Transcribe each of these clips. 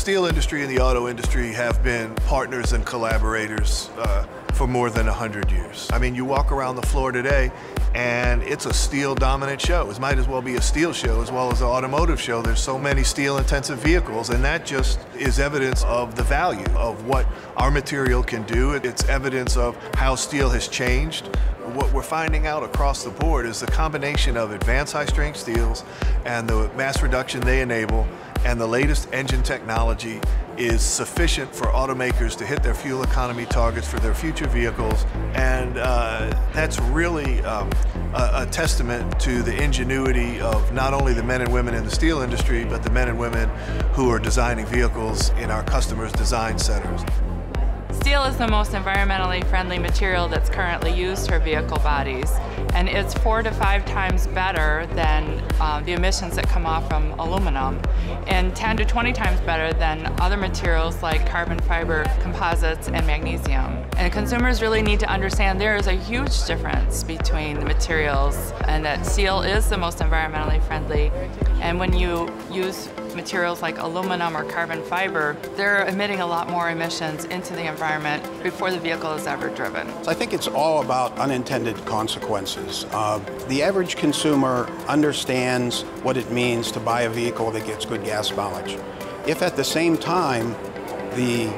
steel industry and the auto industry have been partners and collaborators for more than 100 years. I mean, you walk around the floor today and it's a steel dominant show. It might as well be a steel show as well as an automotive show. There's so many steel intensive vehicles, and that just is evidence of the value of what our material can do. It's evidence of how steel has changed. What we're finding out across the board is the combination of advanced high-strength steels and the mass reduction they enable and the latest engine technology is sufficient for automakers to hit their fuel economy targets for their future vehicles. And that's really a testament to the ingenuity of not only the men and women in the steel industry, but the men and women who are designing vehicles in our customers' design centers. Steel is the most environmentally friendly material that's currently used for vehicle bodies, and it's 4 to 5 times better than the emissions that come off from aluminum, and 10 to 20 times better than other materials like carbon fiber, composites, and magnesium. And consumers really need to understand there is a huge difference between the materials, and that steel is the most environmentally friendly. And when you use materials like aluminum or carbon fiber, they're emitting a lot more emissions into the environment before the vehicle is ever driven. I think it's all about unintended consequences. The average consumer understands what it means to buy a vehicle that gets good gas mileage. If at the same time the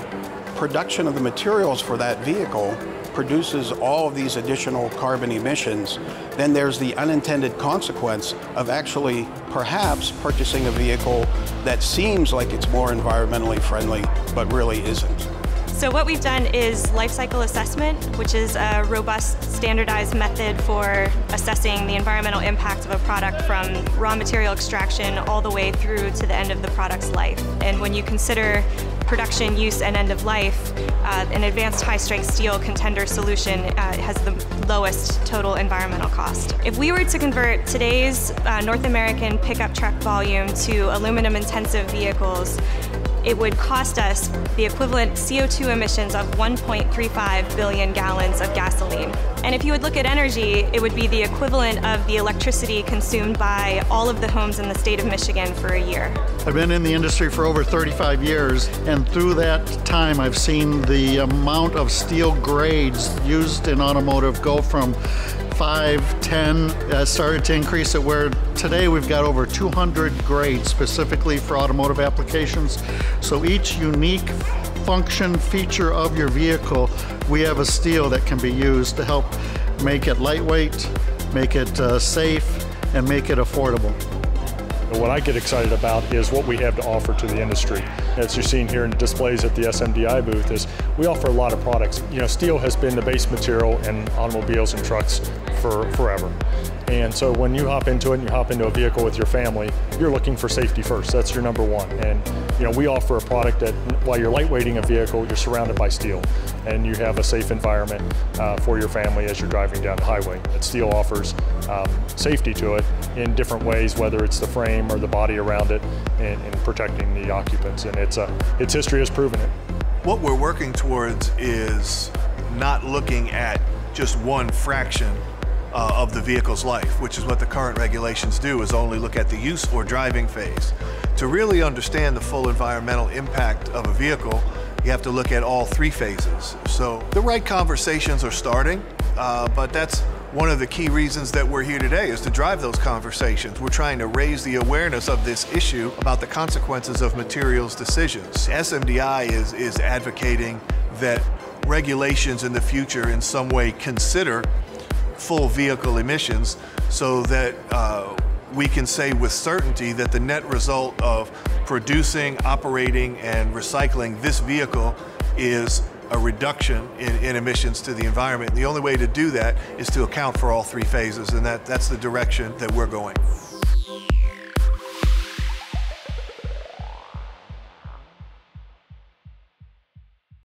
production of the materials for that vehicle produces all of these additional carbon emissions, then there's the unintended consequence of actually perhaps purchasing a vehicle that seems like it's more environmentally friendly, but really isn't. So what we've done is life cycle assessment, which is a robust, standardized method for assessing the environmental impact of a product from raw material extraction all the way through to the end of the product's life. And when you consider production, use, and end of life, an advanced high-strength steel contender solution has the lowest total environmental cost. If we were to convert today's North American pickup truck volume to aluminum-intensive vehicles, it would cost us the equivalent CO2 emissions of 1.35 billion gallons of gasoline. And if you would look at energy, it would be the equivalent of the electricity consumed by all of the homes in the state of Michigan for a year. I've been in the industry for over 35 years, and through that time I've seen the amount of steel grades used in automotive go from 5, 10, started to increase it where today we've got over 200 grades specifically for automotive applications. So each unique function feature of your vehicle, we have a steel that can be used to help make it lightweight, make it safe, and make it affordable. What I get excited about is what we have to offer to the industry. As you're seeing here in the displays at the SMDI booth, is we offer a lot of products. You know, steel has been the base material in automobiles and trucks for forever. And so when you hop into it and you hop into a vehicle with your family, you're looking for safety first. That's your number one. And you know, we offer a product that while you're lightweighting a vehicle, you're surrounded by steel. And you have a safe environment for your family as you're driving down the highway. That steel offers safety to it in different ways, whether it's the frame or the body around it, in protecting the occupants. And its history has proven it. What we're working towards is not looking at just one fraction of the vehicle's life, which is what the current regulations do, is only look at the use or driving phase. To really understand the full environmental impact of a vehicle, you have to look at all 3 phases. So the right conversations are starting, but that's one of the key reasons that we're here today, is to drive those conversations. We're trying to raise the awareness of this issue about the consequences of materials decisions. SMDI is advocating that regulations in the future in some way consider full vehicle emissions so that we can say with certainty that the net result of producing, operating, and recycling this vehicle is a reduction in emissions to the environment. And the only way to do that is to account for all 3 phases, and that's the direction that we're going.